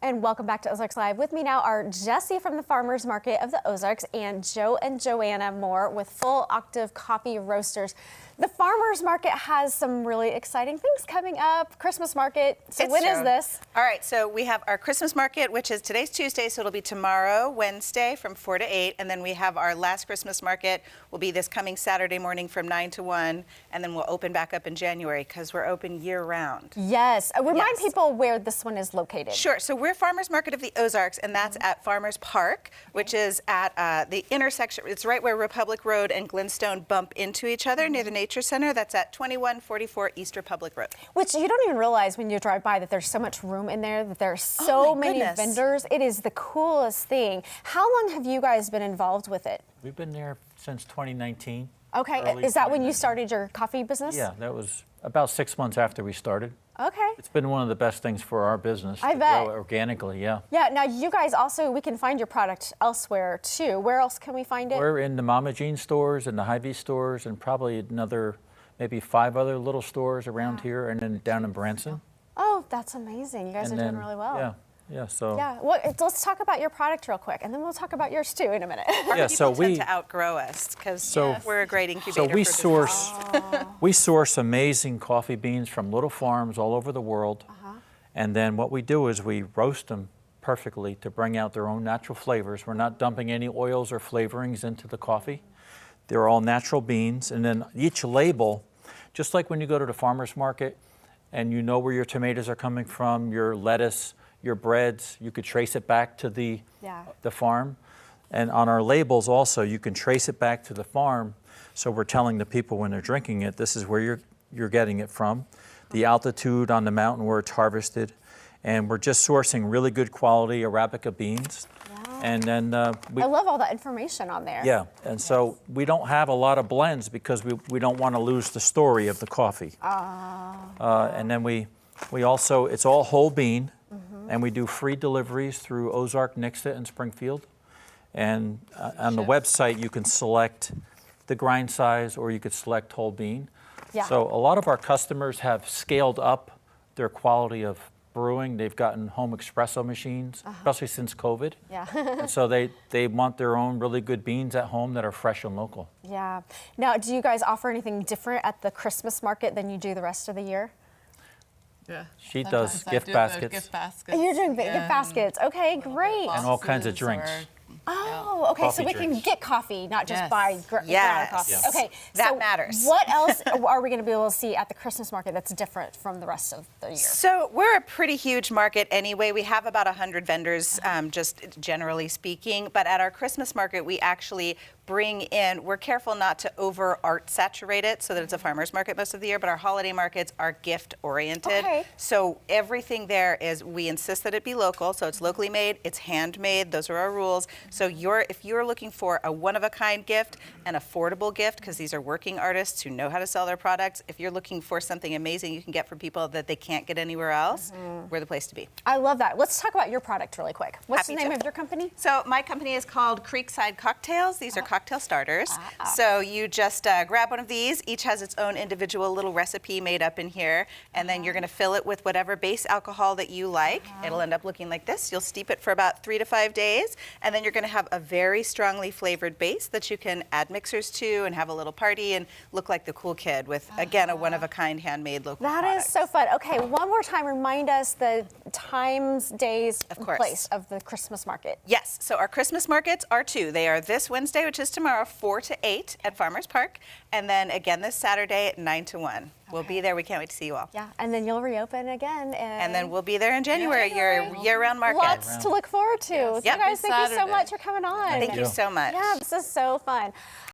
And welcome back to Ozarks Live. With me now are Jesse from the Farmers Market of the Ozarks and Joe and Joanna Moore with Full Octave Coffee Roasters. The Farmers Market has some really exciting things coming up. Christmas Market. So when is this? All right, so we have our Christmas Market, which is today's Tuesday, so it'll be tomorrow, Wednesday, from 4 to 8. And then we have our last Christmas Market will be this coming Saturday morning from 9 to 1. And then we'll open back up in January because we're open year round. Yes. Remind people where this one is located. Sure. So we're Farmers Market of the Ozarks, and that's at Farmers Park, which is at the intersection. It's right where Republic Road and Glenstone bump into each other near the Nature Center. That's at 2144 East Republic Road. Which you don't even realize when you drive by that there's so much room in there, that there's so many vendors. It is the coolest thing. How long have you guys been involved with it? We've been there since 2019. Okay. Is that when you started your coffee business? Yeah, that was about 6 months after we started. Okay. It's been one of the best things for our business I to bet. grow organically, yeah. Yeah, now you guys also, we can find your product elsewhere too. Where else can we find it? We're in the Mama Jean stores and the Hy-Vee stores and probably another, maybe 5 other little stores around here and then down in Branson. Oh, that's amazing. You guys are doing really well. Yeah. Yeah, so. Yeah, well, let's talk about your product real quick, and then we'll talk about yours too in a minute. Yeah, so People we tend to outgrow us because we're a great incubator. So we for we source amazing coffee beans from little farms all over the world, and then what we do is we roast them perfectly to bring out their own natural flavors. We're not dumping any oils or flavorings into the coffee. They're all natural beans, and then each label, just like when you go to the farmer's market and you know where your tomatoes are coming from, your lettuce, your breads, you could trace it back to the farm. And on our labels also, you can trace it back to the farm. So we're telling the people when they're drinking it, this is where you're getting it from, the altitude on the mountain where it's harvested. And we're just sourcing really good quality Arabica beans. Wow. And then I love all that information on there. Yeah, and so we don't have a lot of blends because we don't want to lose the story of the coffee. And then we also, it's all whole bean. And we do free deliveries through Ozark, Nixa, and Springfield. And on the website, you can select the grind size or you could select whole bean. Yeah. So a lot of our customers have scaled up their quality of brewing. They've gotten home espresso machines, especially since COVID. Yeah. And so they want their own really good beans at home that are fresh and local. Yeah. Now, do you guys offer anything different at the Christmas market than you do the rest of the year? Yeah. She does gift baskets. Gift baskets. You're doing gift baskets. Okay, great. And all kinds of drinks. Oh, okay. So we can get coffee, not just buy ground coffee. Yes. Okay, that matters. What else are we going to be able to see at the Christmas market that's different from the rest of the year? So we're a pretty huge market anyway. We have about 100 vendors, just generally speaking. But at our Christmas market, we actually bring in, we're careful not to over art saturate it so that it's a farmer's market most of the year, but our holiday markets are gift oriented. Okay. So everything there is, we insist that it be local. So it's locally made, it's handmade. Those are our rules. So if you're looking for a one-of-a-kind gift, an affordable gift, because these are working artists who know how to sell their products, if you're looking for something amazing you can get from people that they can't get anywhere else, we're the place to be. I love that. Let's talk about your product really quick. What's the name of your company? So my company is called Creekside Cocktails. These are cocktail starters. So you just grab one of these. Each has its own individual little recipe made up in here, and then you're going to fill it with whatever base alcohol that you like. It'll end up looking like this. You'll steep it for about 3 to 5 days, and then you're going to have a very strongly flavored base that you can add mixers to and have a little party and look like the cool kid with, again, a one-of-a-kind handmade local product. That is so fun. Okay, one more time, remind us the times, days, and place of the Christmas market. Yes, so our Christmas markets are 2. They are this Wednesday, which is tomorrow, 4 to 8 at Farmers Park, and then again this Saturday at 9 to 1. We'll be there. We can't wait to see you all. Yeah, and then you'll reopen again. And then we'll be there in January, your year-round market. Lots to look forward to. Yes. You guys, thank you so much for coming on. Thank you so much. Yeah, this is so fun.